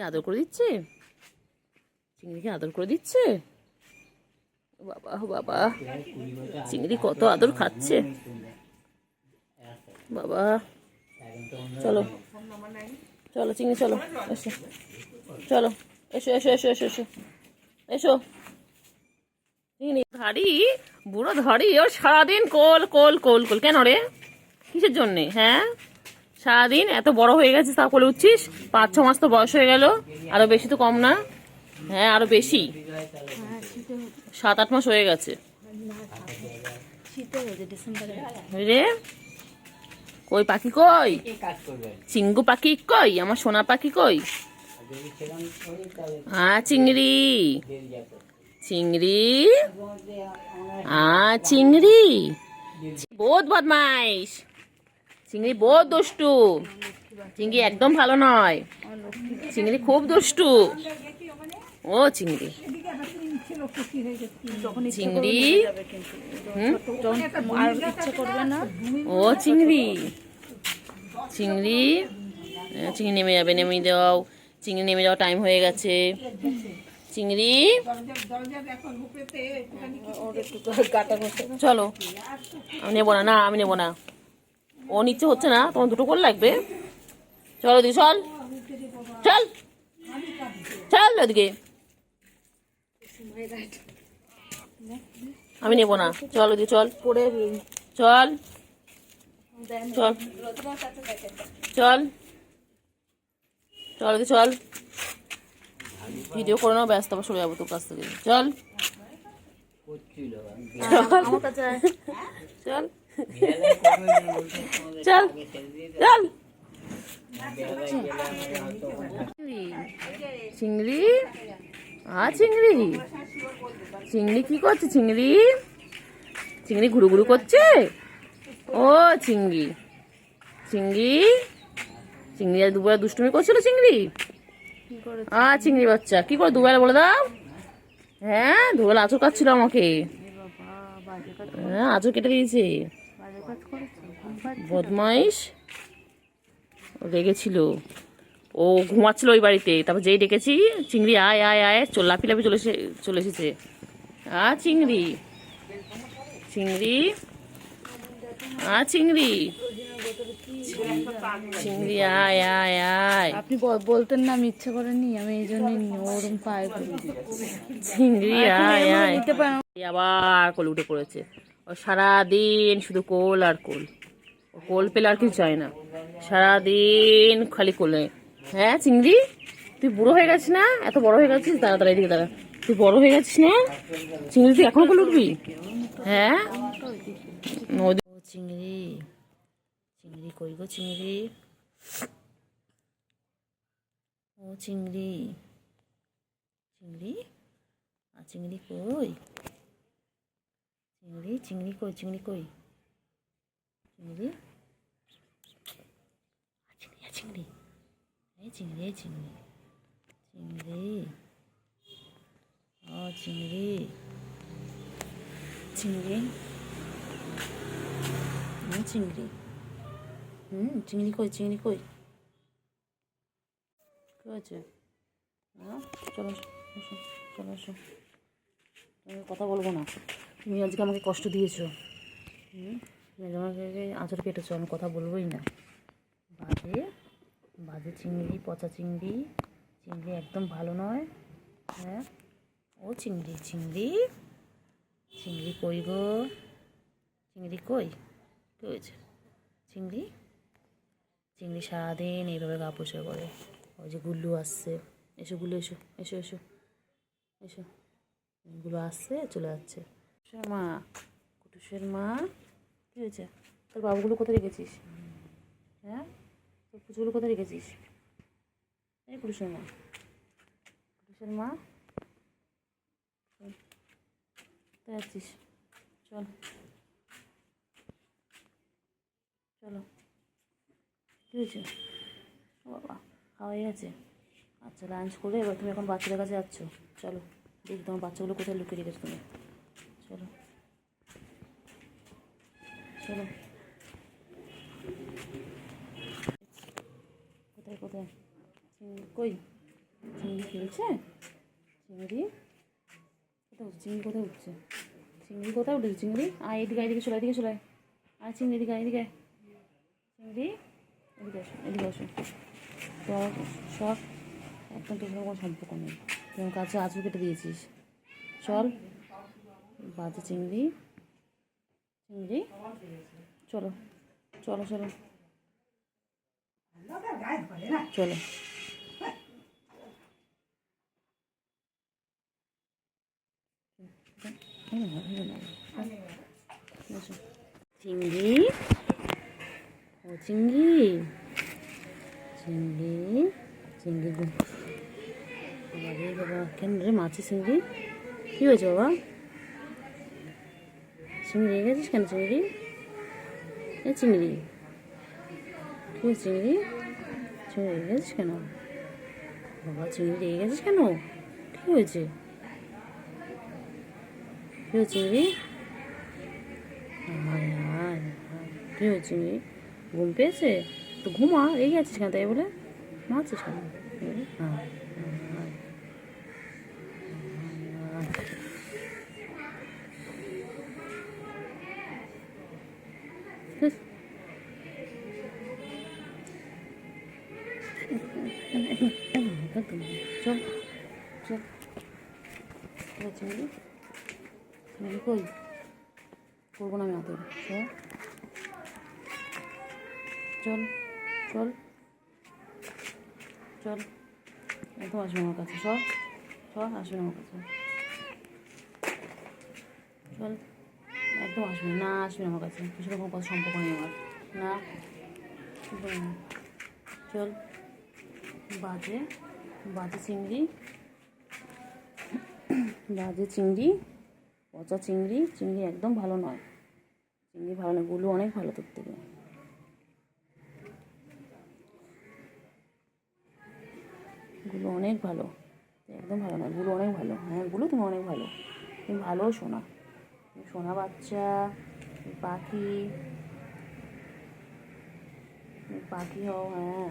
আদর করে দিচ্ছে, চিংড়িকে আদর করে দিচ্ছে। বাবা বাবা, চিংড়ি কত আদর খাচ্ছে বাবা। চলো চলো চিংড়ি, চলো এসো, চলো এসো এসো এসো এসো এসো এসো। চিংড়ি ধাড়ি, বুড়ো ধাড়ি, ও সারাদিন কোল কোল কোল কোল। কেন রে, কিসের জন্যে? হ্যাঁ, সারাদিন এত বড় হয়ে গেছিস তা কোলে উঠছিস? 5-6 মাস তো বয়স হয়ে গেল, আরো বেশি তো কম না। হ্যাঁ আরো বেশি, 7-8 মাস হয়ে গেছে রে। কই পাখি কই, চিঙ্গু পাখি কই, আমার সোনা পাখি কই? হ্যাঁ চিংড়ি, চিংড়ি, চিংড়ি বহুত বদমাইশ, চিংড়ি বহুত দুষ্টু, চিংড়ি একদম ভালো নয়, চিংড়ি খুব দুষ্টু। ও চিংড়ি, চিংড়ি, ও চিংড়ি, চিংড়ি, চিংড়ি নেমে যাবে, নেমে দাও, চিংড়ি নেমে যাওয়া টাইম হয়ে গেছে। চিংড়ি চলো, আমি নেবো না, না আমি নেবো না, ও নিচ্ছে হচ্ছে না, তোমার দুটো করে লাগবে। চলো দি, চল চল চল ওদিকে, আমি নেবো না, চল ওদিকে চল, চল চল চল চল ওদিকে চল, ভিডিও করে নাও, ব্যস্ত আবার সরে যাবো তোর কাছ থেকে। চল চল চল চল। চিংড়ি, চিংড়ি, চিংড়ি কি করছে? চিংড়ি, চিংড়ি ঘুরু ঘুরু করছে। ও চিংড়ি, চিংড়ি, চিংড়ি আজ দুপুরে দুষ্টুমি করছিল। চিংড়ি, চিংড়ি বাচ্চা কি করে দুবেলা বলে দাও? হ্যাঁ দুবেলা আঁচড় কাটছিল আমাকে, হ্যাঁ আঁচড় কেটে দিয়েছে, বদমাইশ, রেগেছিল, ও ঘুমাচ্ছিল ওই বাড়িতে, তারপর যেই ডেকেছি চিংড়ি আয় আয় আয়, লাফি লাফি চলে এসেছে। চিংড়ি, চিংড়ি, চিংড়ি, চিংড়ি আয় আয় আয়। আপনি বলতেন না, আমি ইচ্ছা করেনি, আমি এই জন্যই ওরম পায়ে চিংড়ি আয় আয়। আবার কোল উঠে পড়েছে, ও সারাদিন শুধু কোল আর কোল, ও কোল পেলে আর কিছু চায় না, সারাদিন খালি কোলে। হ্যাঁ চিংড়ি, তুই বুড়ো হয়ে গেছিস না? এত বড় হয়ে গেছিস, দাঁড়া দাঁড়া এদিকে দাঁড়া, তুই বড় হয়ে গেছিস না চিংড়ি? তুই এখনো কোলে উঠবি? হ্যাঁ চিংড়ি, চিংড়ি কই গো চিংড়ি, ও চিংড়ি, চিংড়ি, চিংড়ি কই, চিংড়ি, চিংড়ি কই, চিংড়ি কই, চিংড়ি, চিংড়ি, চিংড়ি, এই চিংড়ি, এই চিংড়ি, চিংড়ি, ও চিংড়ি, চিংড়ি, চিংড়ি, চিংড়ি কই, চিংড়ি কই, কি হয়েছে? চলো এসো, চলো এসো, তুমি কথা বলবো না, তুমি আজকে আমাকে কষ্ট দিয়েছো, আমাকে আঁচড় কেটেছো, আমি কথা বলবোই না। বাজে বাজে চিংড়ি, পচা চিংড়ি, চিংড়ি একদম ভালো নয়। হ্যাঁ ও চিংড়ি, চিংড়ি, চিংড়ি কই গো, চিংড়ি কই, কী হয়েছে? চিংড়ি, চিংড়ি সারাদিন এইভাবে গা পরিষ্কার করে। ওই যে গুল্লু আসছে, এসো গুল্লু এসো এসো এসো এসো, গুলো আসছে চলে যাচ্ছে। মা, কুটুসের মা, কী হয়েছে? তোর বাবুগুলো কোথায় রেখেছিস? হ্যাঁ তোর পুচুগুলো কোথায় রেখেছিস? এই কুটুসের মা, কুটুসের মা, কোথায় যাচ্ছিস? চল চলো, কী হয়েছে? ও বাবা, খাওয়া হয়ে গেছে? আচ্ছা লাঞ্চ করে এবার তুমি এখন বাচ্চাদের কাছে যাচ্ছ। চলো দেখি তোমার বাচ্চাগুলো কোথায় লুকিয়ে রেখেছো তুমি। চলো চলো, কোথায় কোথায় কই? চিংড়ি খেলছে? চিংড়ি কোথায় উঠছে? চিংড়ি কোথায় উঠছে? চিংড়ি কোথায় উঠেছে? চিংড়ি আয় এদিকে, এদিকে চলে, এদিকে চলে আর চিংড়ি এদিকে, এদিকে চিংড়ি এদিকে আসো, এদিকে আসো। সব সব একদম তোর সঙ্গে কোনো সম্পর্ক নেই। তুই আমার কাছে আঁচড় কেটে দিয়েছিস। চল বাজে চিংড়ি, চিংড়ি চলো চলো চলো চলো। চিংড়ি, ও চিংড়ি, চিংড়ি চিংড়ি বাবা রে বাবা, কেন রে মাছি চিংড়ি? কী হয়েছে বাবা? চিংড়ি রেগে গেছিস কেন চিংড়ি? এ চিংড়ি কী হয়েছে চিংড়ি? চিংড়ি রেগে গেছিস কেন বাবা? চিংড়ি রেগে গেছিস কেন? কী হয়েছে? কী হয়েছে চিংড়ি? হায় হায়, কী হয়েছে চিংড়ি? ঘুম পেয়েছে তো ঘুমা, রেগে আছিস কেন তাই বলে? মারছিস কেন? হ্যাঁ চল চল চিংড়ি, চিংড়ি কই? করবো না আমি আদর। চল চল চল, একদম আসবে আমার কাছে। সব সব আসবে আমার কাছে। চল একদম আসবে না, আসবে আমার কাছে। কিছু রকম কথা সম্পর্ক নেই আমার না। চল বাজে বাজে চিংড়ি, বাজে চিংড়ি, পচা চিংড়ি। চিংড়ি একদম ভালো নয়, চিংড়ি ভালো নয়। গুলো অনেক ভালো তোর থেকে, গুলো অনেক ভালো, একদম ভালো নয়। গুলো অনেক ভালো। হ্যাঁ গুলো তুমি অনেক ভালো, তুমি ভালো সোনা, তুমি সোনা বাচ্চা, পাখি, পাখি হও। হ্যাঁ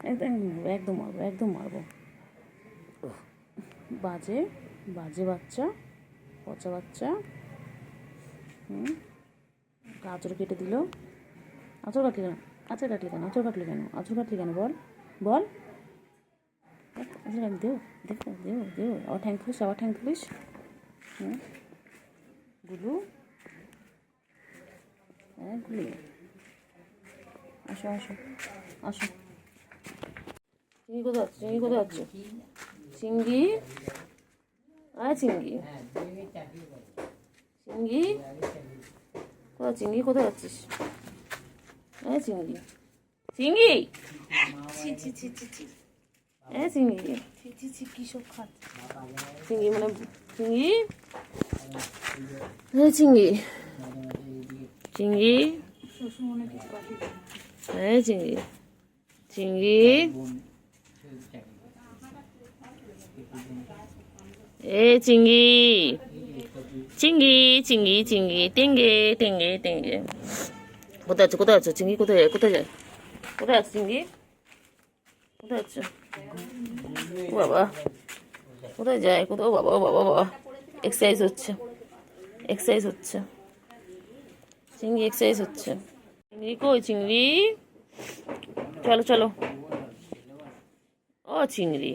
একদম একদম মারবো, একদম মারবো। বাজে বাজে বাচ্চা, পচা বাচ্চা। আঁচড় কেটে দিল। আঁচড় কাটলি কেন? আঁচড় কাটলি কেন? আঁচড় কাটলি কেন? আঁচড় কাটলি কেন? বল বল। আঁচড় কাটলি, দেও দেখো, দেও দেও। আবার ঠ্যাং তুলিস, আবার ঠ্যাং তুলিস। গুলু, হ্যাঁ গুলু আসো আসো আসো। চিংড়ি কোথায় যাচ্ছে? চিংড়ি কোথায় যাচ্ছে? চিংড়ি আয় চিংড়ি, চিংড়ি কোথায়? চিংড়ি কোথায় যাচ্ছিস? হ্যাঁ চিংড়ি, চিংড়ি ছি ছি ছি ছি ছি। হ্যাঁ চিংড়ি ছি ছি ছি, কী সব খাচ্ছে চিংড়ি? মানে চিংড়ি, হ্যাঁ চিংড়ি, চিংড়ি, হ্যাঁ চিংড়ি, চিংড়ি, এ চিংড়ি, চিংড়ি চিংড়ি চিংড়ি, টেঙ্গে টেঙ্গে টেঙ্গে। কোথায় আছো? কোথায় আছো চিংড়ি? কোথায় যায়? কোথায় যায়? কোথায় আছে চিংড়ি? কোথায় আছো বাবা? কোথায় যায়? কোথাও বাবা, বাবা বাবা, এক্সারসাইজ হচ্ছে, এক্সারসাইজ হচ্ছে চিংড়ি, এক্সারসাইজ হচ্ছে। চিংড়ি কই? চিংড়ি চলো চলো। ও চিংড়ি,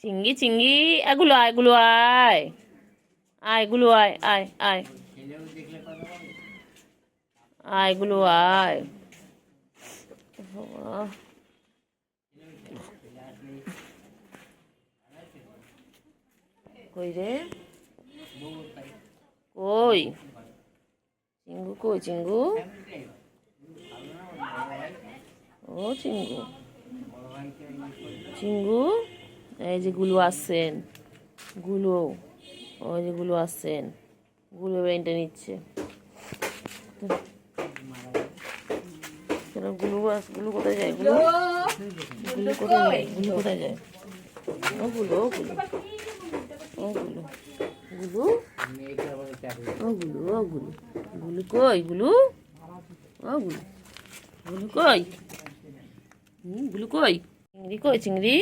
চিংড়ি চিংড়ি, এগুলো আয়, এগুলো আয়, আয় এগুলো আয়, আয় আয় আয়, এগুলো আয়। কই রে? কই চিঙ্গু? কই চিঙ্গু? ও চিঙ্গু, চিঙ্গু, এই যে গুলো আসছেন, গুলো, ওই যে গুলো আসছেন, গুলো বেনটা নিচ্ছে। গুলো গুলো কোথায় যায়? গুলো গুলো কোথায় যায়? গুলো কোথায় যায়? ও গুলো, ও গুলো, ও গুলো, গুলো, ও গুলো, ও গুলো, গুলো কই? গুলো, ও গুলো, গুলু কই? গুলু কই? চিংড়ি কই? চিংড়ি,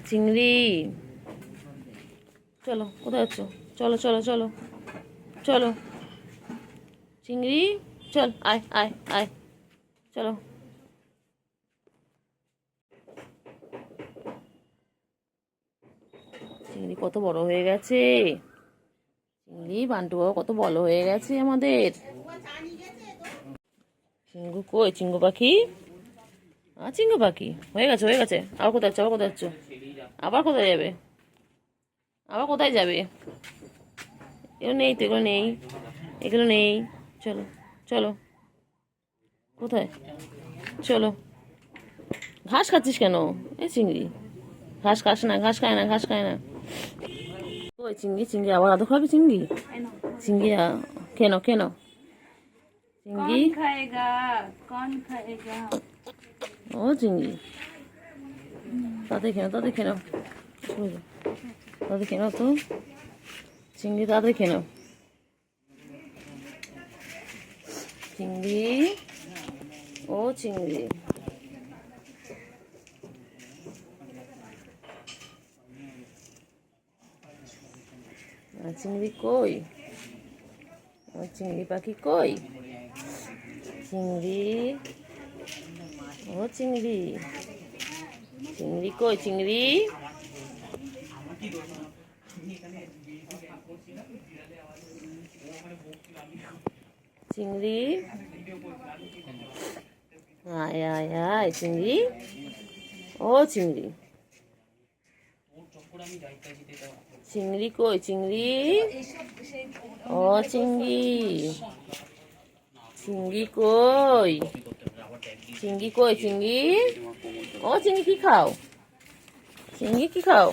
চিংড়ি, চলো, কোথায় যাচ্ছ? চলো চলো চলো চলো, চিংড়ি, চল, আয় আয় আয়, চলো। চিংড়ি কত বড় হয়ে গেছে, চিংড়ি বান্টু বাবা কত বড় হয়ে গেছে আমাদের। চিঙ্গু কই? চিঙ্গু পাখি, চিঙ্গু পাখি হয়ে গেছে, হয়ে গেছে। আবার কোথায় যাচ্ছ? আবার কোথায় যাচ্ছ? আবার কোথায় যাবে? আবার কোথায় যাবে? এগুলো নেই তো, এগুলো নেই, এগুলো নেই। চলো চলো, কোথায়? চলো। ঘাস খাচ্ছিস কেন? এ চিংড়ি, ঘাস খাস না, ঘাস খায় না, ঘাস খায় না। ওই চিংড়ি, চিংড়ি আবার আদর খাবি চিংড়ি? চিংড়ি কেন কেন? চিংড়ি, कौन खाएगा? ও চিংড়ি, তাদের কেন, তাদের কেন, তাদের কেন তো, চিংড়ি তাদের কেন? চিংড়ি, ও চিংড়ি, চিংড়ি কই? ও চিংড়ি পাখি কই? চিংড়ি, ও চিংড়ি, চিংড়ি কই? চিংড়ি, চিংড়ি, আয় আয় আয় চিংড়ি, ও চিংড়ি, চিংড়ি কই? চিংড়ি, ও চিংড়ি, চিংড়ি কই? চিংড়ি কই? চিংড়ি, ও চিংড়ি কি খাও? চিংড়ি কি খাও?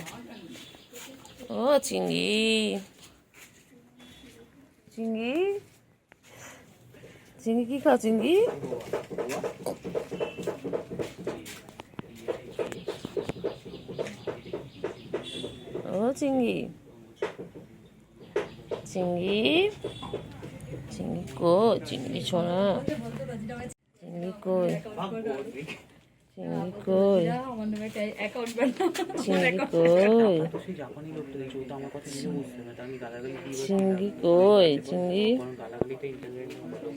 ও চিংড়ি, চিংড়ি, চিংড়ি কি খাও? চিংড়ি, ও চিংড়ি, চিংড়ি, চিংড়ি কই? চিংড়ি ছোনা, চিংড়ি কই? চিংড়ি কই? চিংড়ি কই? চিংড়ি কই? চিংড়ি,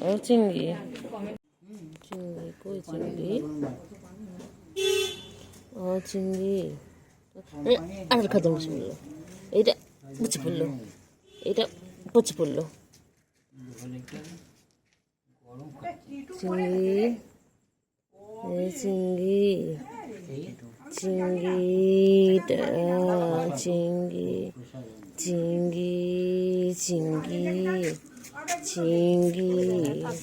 ও চিংড়ি, চিংড়ি কই? চিংড়ি, ও চিংড়ি, আর খাতে বসে পড়লো, এইটা বসে পড়লো, এইটা বসে পড়লো। চিংড়ি, চিংড়ি, চিংড়িটা, চিংড়ি, চিংড়ি, চিংড়ি, চিংড়ি,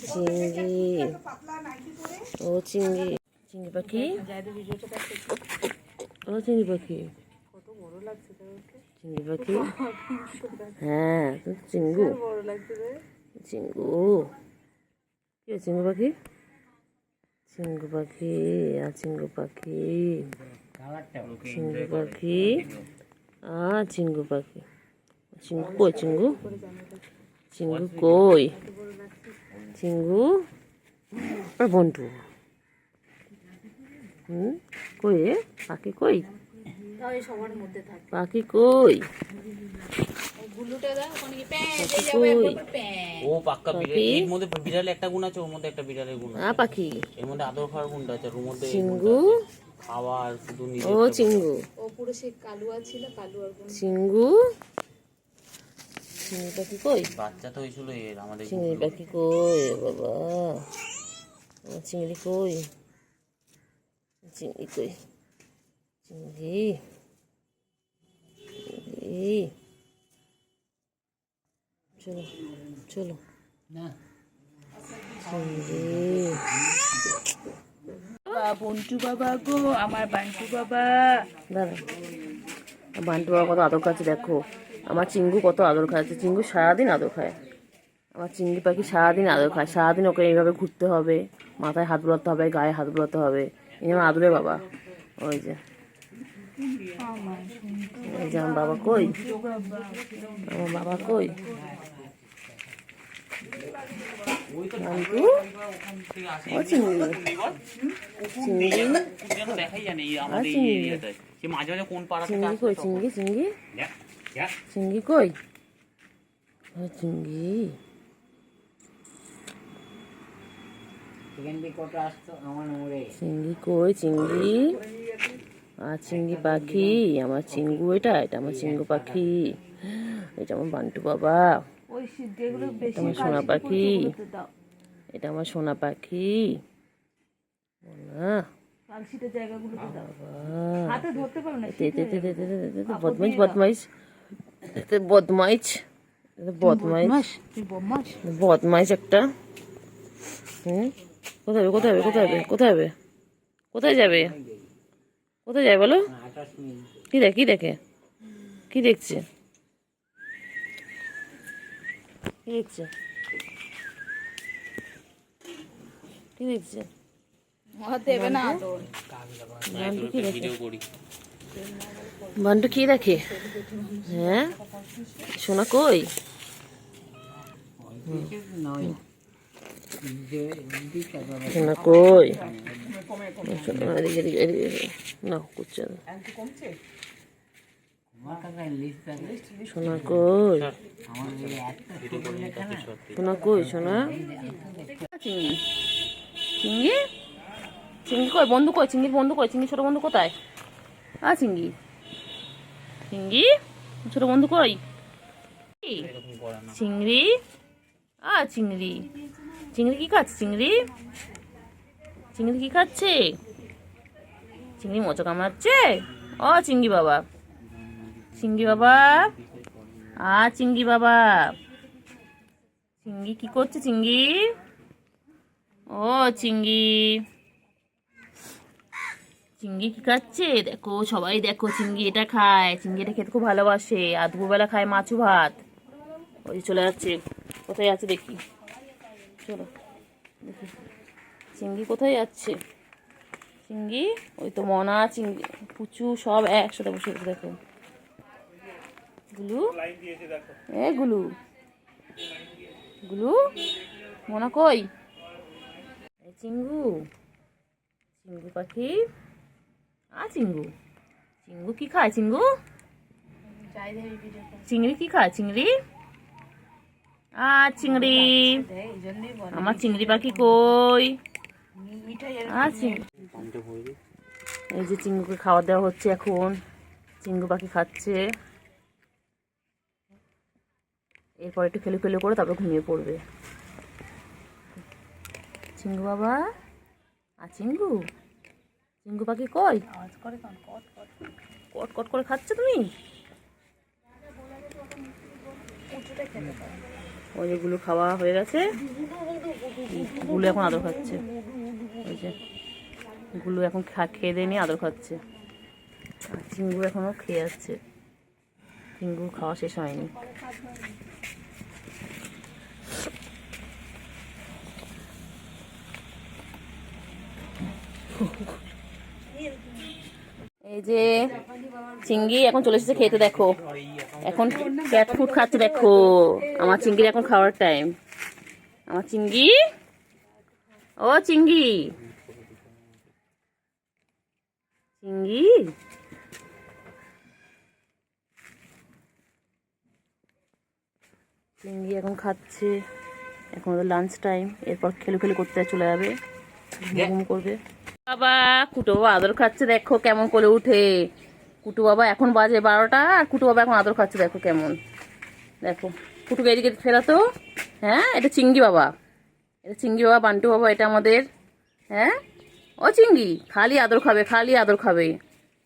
চিংড়ি, ও চিংড়ি, চিংড়ি পাখি, ও চিংড়ি পাখি, চিংড়ি পাখি, হ্যাঁ চিঙ্গু, চিঙ্গু, কি চিঙ্গু পাখি? চিঙ্গু পাখি, চিঙ্গু পাখি, চিঙ্গু পাখি, চিঙ্গু পাখি, চিঙ্গু কই? চিঙ্গু, চিঙ্গু কই? চিঙ্গু, বন্ধু, কই রে পাখি? কই পাখি? কই ও পাক্কা বিড়াল, এর মধ্যে বিড়ালের একটা গুণ আছে, ওর মধ্যে একটা বিড়ালের গুণ আছে। পাখি, এর মধ্যে আদর খাওয়ার গুণটা আছে, আর ওর মধ্যে চিঙ্গু, খাওয়ার শুধু ও চিঙ্গু, চিঙ্গু, চিংড়ি পাখি কই? বাচ্চা তো হয়েছিল এর আমাদের। চিংড়ি পাখি কই বাবা? চিংড়ি কই? চিংড়ি কই? চিংড়ি, চিংড়ি, চলো চলো, চিংড়ি, বন্টু বাবা গো, আমার বান্টু বাবা। দাদা বান্টু বাবা কত আদর খাচ্ছে দেখো, আমার চিঙ্গু কত আদর খাচ্ছে। চিঙ্গু সারাদিন আদর খায়, আমার চিংড়ি পাখি সারাদিন আদর খায়। সারাদিন ওকে এইভাবে ঘুরতে হবে, মাথায় হাত বুলাতে হবে, গায়ে হাত বুলাতে হবে। এই আমার আদরে বাবা। ওই যে, এই যে আমার বাবা কই? আমার বাবা কই? বান্টু ও চিংড়ি চিংড়ি দেখাই জানে আমাদের এই এরিয়াটায় সে মাঝে মাঝে কোন পাড়া থেকে চিংড়ি আসে কই চিংড়ি চিংড়ি চিংড়ি কই ও চিংড়ি চিংড়ি কই চিংড়ি আর চিংড়ি পাখি আমার চিঙ্গু এটা এটা আমার চিঙ্গু পাখি এটা আমার বান্টু বাবা ওই যেগুলো বেশি আমার সোনা পাখি এটা আমার সোনা পাখি না কালশিটের জায়গাগুলোতে দাও হাতে ধরতে পারো না বদমাইশ বদমাইশ বদমাইশ বদমাইশ তুই বদমাশ বদমাইশ একটা কোথায় হবে কোথায় হবে কোথায় হবে কোথায় হবে কোথায় যাবে কোথায় যাবে বলো কি দেখে কি দেখে কি দেখছে কি দেখছে কি দেখছে দেবে না তোর বান্টু কি দেখে ভিডিও করি বান্টু কি দেখে হ্যাঁ সোনা কই সোনা কই এদিকে এদিকে এদিকে না করছে না সোনা কই সোনা কই সোনা চিংড়ি চিংড়ি চিংড়ি কই বন্ধু কই চিংড়ির বন্ধু কই চিংড়ি ছোট বন্ধু কোথায় চিংড়ি চিংড়ি ছোট বন্ধু কই চিংড়ি চিংড়ি চিংড়ি কি খাচ্ছে চিংড়ি চিংড়ি কি খাচ্ছে চিংড়ি মোচা কামড়াচ্ছে চিংড়ি বাবা চিংড়ি বাবা চিংড়ি বাবা চিংড়ি কি করছে চিংড়ি চিংড়ি চিংড়ি কি খাচ্ছে দেখো সবাই দেখো চিংড়ি এটা খায় চিংড়ি এটা খেতে খুব ভালোবাসে আর দুপুরবেলা খায় মাছু ভাত ওই চলে যাচ্ছে কোথায় আছে দেখি চলো দেখি চিংড়ি কোথায় যাচ্ছে চিংড়ি ওই তো মনা চিংড়ি পুচু সব একসাথে বসে দেখো গুলু গুলু গুলু মনা কই চিঙ্গু চিঙ্গু পাখি চিঙ্গু চিঙ্গু কি খায় চিঙ্গু চিংড়ি কি খায় চিংড়ি চিংড়ি আমার চিংড়ি পাখি কই এই যে চিঙ্গুকে খাওয়া দেওয়া হচ্ছে এখন চিঙ্গু পাখি খাচ্ছে এরপর একটু খেলে খেলে করে তারপর ঘুমিয়ে পড়বে চিঙ্গু বাবা চিঙ্গু চিঙ্গু পাখি কই কট কট করে খাচ্ছে তুমি ওই যেগুলো খাওয়া হয়ে গেছে গুলো এখন আদর খাচ্ছে ওই যে গুলো এখন খেয়ে দিয়ে নিয়ে আদর খাচ্ছে আর চিঙ্গু এখনো খেয়ে যাচ্ছে চিঙ্গু খাওয়া শেষ হয়নি এই যে চিংড়ি এখন চলে এসেছে খেতে দেখো এখন ক্যাট ফুড খাচ্ছে দেখো আমার চিংড়ির এখন খাওয়ার টাইম আমার চিংড়ি চিংড়ি চিংড়ি চিংড়ি এখন খাচ্ছে এখন ওদের লাঞ্চ টাইম এরপর খেলে খেলে করতে চলে যাবে ঘুম করবে বাবা কুটু বাবা আদর খাচ্ছে দেখো কেমন করে উঠে কুটু বাবা এখন বাজে 12টা আর কুটু বাবা এখন আদর খাচ্ছে দেখো কেমন দেখো কুটুকে এদিকে ফেরাতো এটা চিংড়ি বাবা এটা চিংড়ি বাবা বান্টু বাবা এটা আমাদের চিংড়ি খালি আদর খাবে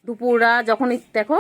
দুপুররা যখনই দেখো